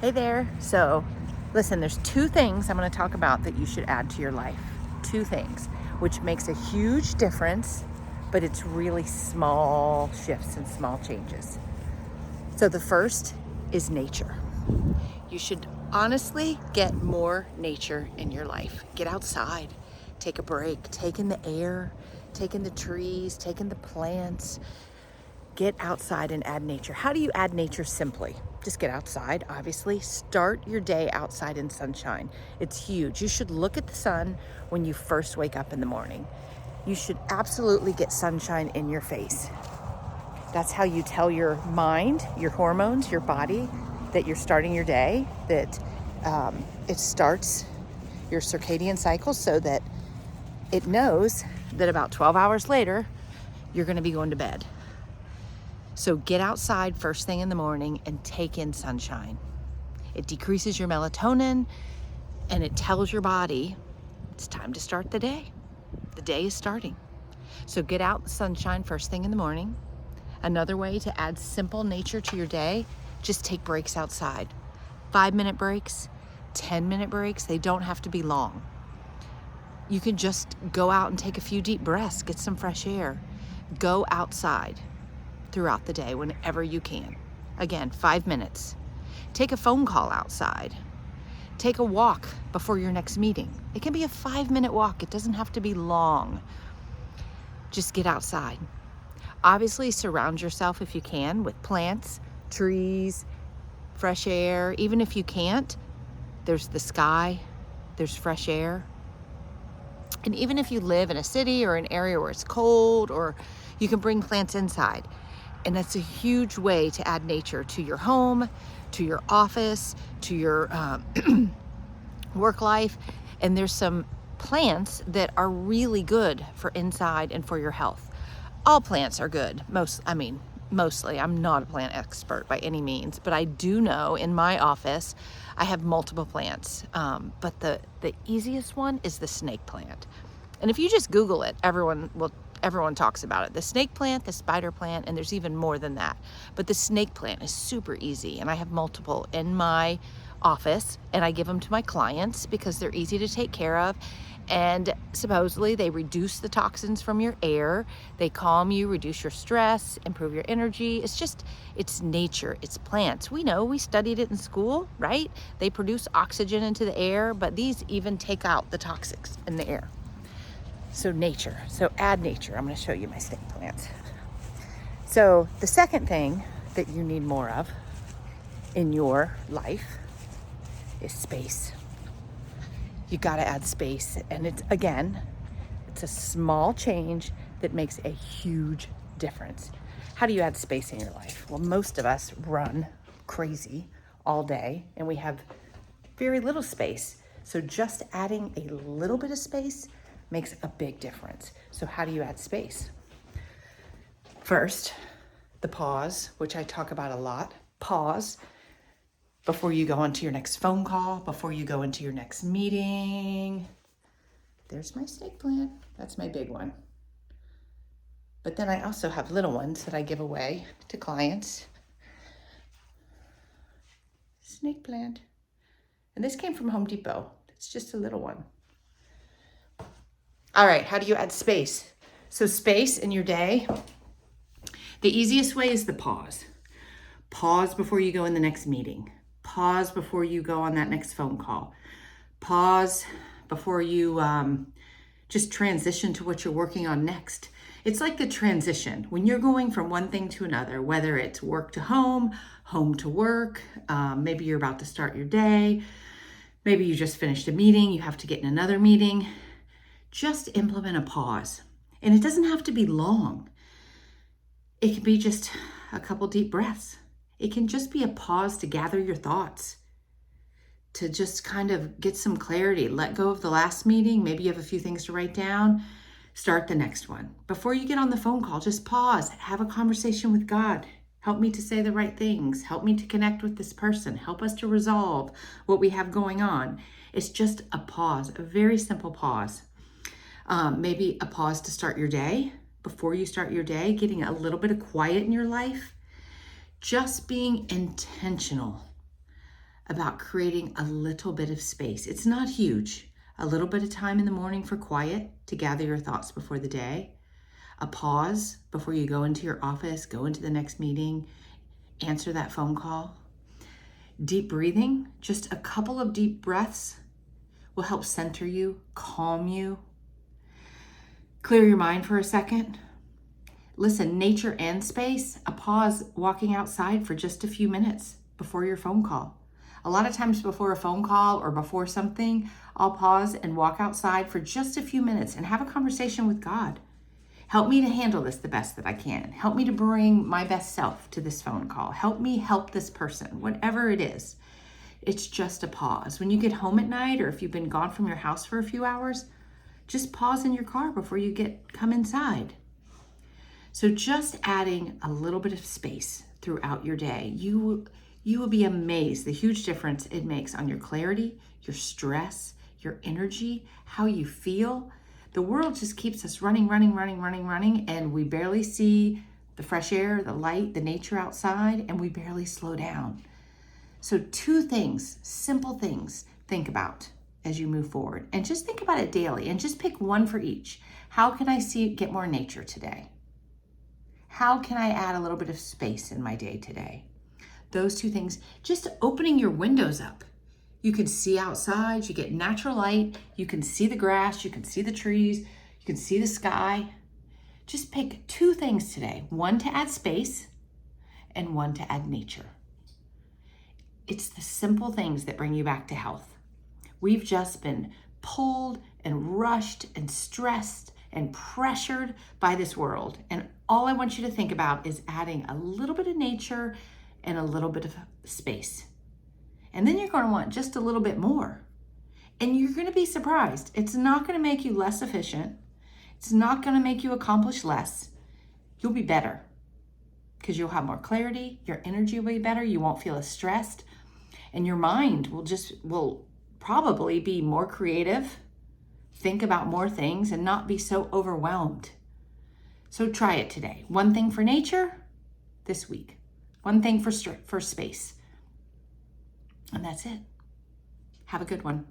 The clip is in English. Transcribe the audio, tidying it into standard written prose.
Hey there. So, listen, there's two things I'm going to talk about that you should add to your life. Two things, which makes a huge difference, but it's really small shifts and small changes. So, the first is nature. You should honestly get more nature in your life. Get outside, take a break, take in the air, take in the trees, take in the plants. Get outside and add nature. How do you add nature simply? Just get outside, obviously. Start your day outside in sunshine. It's huge. You should look at the sun when you first wake up in the morning. You should absolutely get sunshine in your face. That's how you tell your mind, your hormones, your body that you're starting your day, that it starts your circadian cycle so that it knows that about 12 hours later, you're going to be going to bed. So get outside first thing in the morning and take in sunshine. It decreases your melatonin and it tells your body it's time to start the day. The day is starting. So get out in the sunshine first thing in the morning. Another way to add simple nature to your day, just take breaks outside. 5-minute breaks, 10-minute breaks, they don't have to be long. You can just go out and take a few deep breaths, get some fresh air. Go outside throughout the day whenever you can. Again, 5 minutes. Take a phone call outside. Take a walk before your next meeting. It can be a 5-minute walk. It doesn't have to be long. Just get outside. Obviously, surround yourself if you can with plants, trees, fresh air. Even if you can't, there's the sky, there's fresh air. And even if you live in a city or an area where it's cold, or you can bring plants inside. And that's a huge way to add nature to your home, to your office, to your work life. And there's some plants that are really good for inside and for your health. All plants are good. Mostly. I'm not a plant expert by any means, but I do know in my office, I have multiple plants. But the easiest one is the snake plant. And if you just Google it, everyone talks about it. The snake plant, the spider plant, and there's even more than that. But the snake plant is super easy, and I have multiple in my office, and I give them to my clients because they're easy to take care of. And supposedly they reduce the toxins from your air. They calm you, reduce your stress, improve your energy. It's nature, it's plants. We know, we studied it in school, right? They produce oxygen into the air, but these even take out the toxics in the air. So nature, so add nature. I'm going to show you my snake plants. So the second thing that you need more of in your life is space. You got to add space. And it's a small change that makes a huge difference. How do you add space in your life? Well, most of us run crazy all day and we have very little space. So just adding a little bit of space makes a big difference. So how do you add space? First, the pause, which I talk about a lot. Pause before you go onto your next phone call, before you go into your next meeting. There's my snake plant. That's my big one. But then I also have little ones that I give away to clients. Snake plant. And this came from Home Depot. It's just a little one. All right, how do you add space? So space in your day, the easiest way is the pause. Pause before you go in the next meeting. Pause before you go on that next phone call. Pause before you just transition to what you're working on next. It's like the transition. When you're going from one thing to another, whether it's work to home, home to work, maybe you're about to start your day, maybe you just finished a meeting, you have to get in another meeting. Just implement a pause. And it doesn't have to be long. It can be just a couple deep breaths. It can just be a pause to gather your thoughts, to just kind of get some clarity, let go of the last meeting. Maybe you have a few things to write down, start the next one. Before you get on the phone call, just pause, have a conversation with God. Help me to say the right things. Help me to connect with this person. Help us to resolve what we have going on. It's just a pause, a very simple pause. Maybe a pause to start your day. Before you start your day, getting a little bit of quiet in your life. Just being intentional about creating a little bit of space. It's not huge. A little bit of time in the morning for quiet to gather your thoughts before the day. A pause before you go into your office, go into the next meeting, answer that phone call. Deep breathing, just a couple of deep breaths will help center you, calm you, clear your mind for a second. Listen, nature and space, a pause walking outside for just a few minutes before your phone call. A lot of times before a phone call or before something, I'll pause and walk outside for just a few minutes and have a conversation with God. Help me to handle this the best that I can. Help me to bring my best self to this phone call. Help me help this person, whatever it is. It's just a pause. When you get home at night or if you've been gone from your house for a few hours, just pause in your car before you come inside. So just adding a little bit of space throughout your day, you will be amazed the huge difference it makes on your clarity, your stress, your energy, how you feel. The world just keeps us running, and we barely see the fresh air, the light, the nature outside, and we barely slow down. So 2 things, simple things, think about as you move forward. And just think about it daily and just pick one for each. How can I get more nature today? How can I add a little bit of space in my day today? Those 2 things, just opening your windows up. You can see outside, you get natural light, you can see the grass, you can see the trees, you can see the sky. Just pick 2 things today, one to add space and one to add nature. It's the simple things that bring you back to health. We've just been pulled and rushed and stressed and pressured by this world. And all I want you to think about is adding a little bit of nature and a little bit of space. And then you're going to want just a little bit more. And you're going to be surprised. It's not going to make you less efficient. It's not going to make you accomplish less. You'll be better because you'll have more clarity. Your energy will be better. You won't feel as stressed. And your mind will probably be more creative, think about more things, and not be so overwhelmed. So try it today. One thing for nature this week. One thing for space. And that's it. Have a good one.